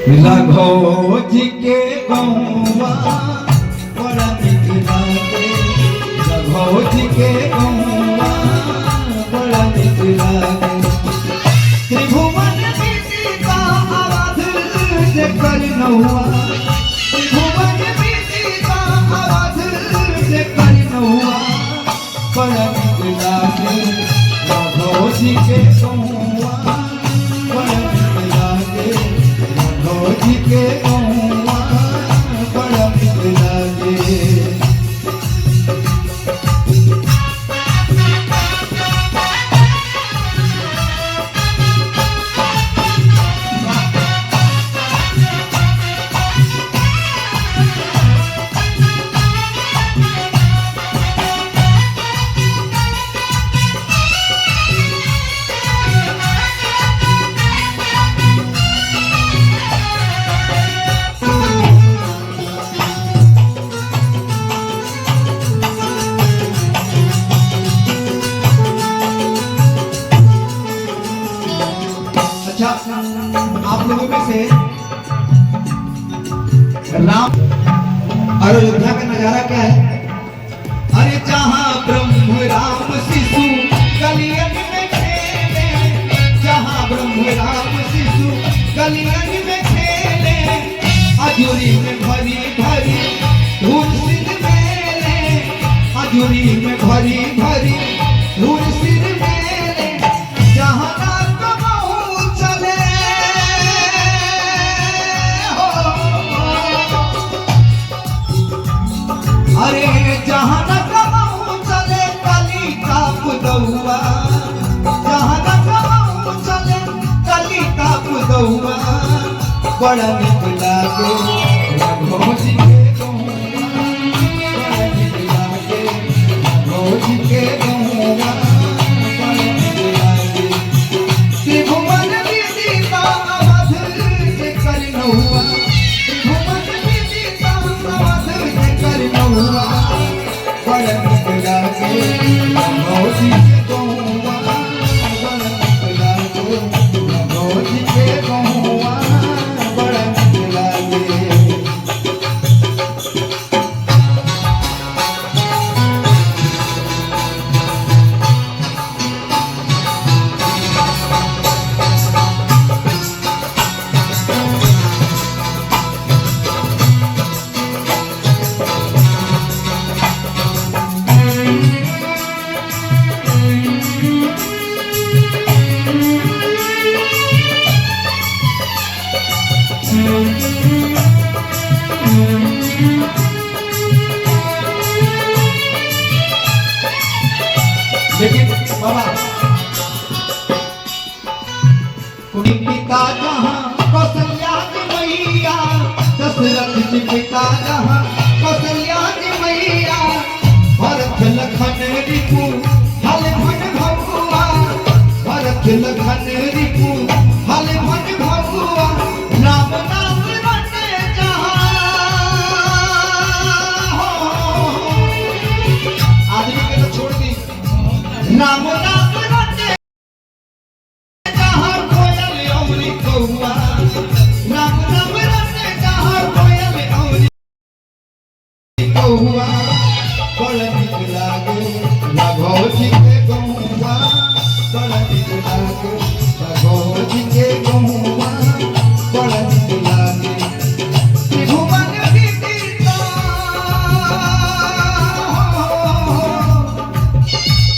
राघव जी के गौवा बड़ा नीक लागे, राघव जी के गौवा बड़ा नीक लागे। त्रिभुवन बीतिका आवाज से कर नौआ, त्रिभुवन बीतिका आवाज से कर नौआ बड़ा नीक लागे, राघव जी के गौवा बड़ा नीक लागे, राघव जी के गौवा बड़ा नीक लागे। आप लोगों में से राम और अयोध्या का नजारा क्या है? अरे जहाँ ब्रह्म राम शिशु कलियन में खेले, जहाँ ब्रह्म राम शिशु कलियन में खेले, अजूरी में भरी भरी धूल सिर मेले, अजूरी में भरी भरी धूल सिर मेले, जहाँ अरे जहाँ न कमाऊं चले कली काप दौआ, जहाँ न कमाऊं चले कली काप दौआ बड़ा नीक लागे, राघव जी के गौवा बड़ा नीक लागे, राघव जी के गौवा बड़ा नीक लागे। त्रिभुवन बीतिका आवाज से कर नौआ, त्रिभुवन बीतिका आवाज से कर नौआ बड़ा नीक लागे, राघव जी के गौवा बड़ा नीक लागे, राघव जी के गौवा बड़ा नीक लागे। लेकिन बाबा कुड़ी पिता जहाँ कौशल्या की मैया, दशरथ जी पिता जहाँ कौशल्या की मैया, भरत लखन रिपु हल भन भगुआ, भरत लखन रिपु हल भन भगुआ, राम नाम रटे जहाँ आदमी के तो छोड़ दी, राम नाम रटे जहाँ कोयल अमृत कौआ, राम नाम रटे जहाँ कोयल अमृत कौआ बड़ा नीक लागे, राघव जी के गौवा बड़ा नीक लागे, राघव जी के गौवा बड़ा नीक लागे। त्रिभुवन बीतिका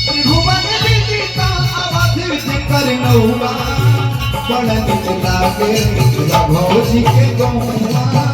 त्रिभुवन बीतिका आवाज से कर नौआ बड़ा नीक लागे, राघव जी के गौवा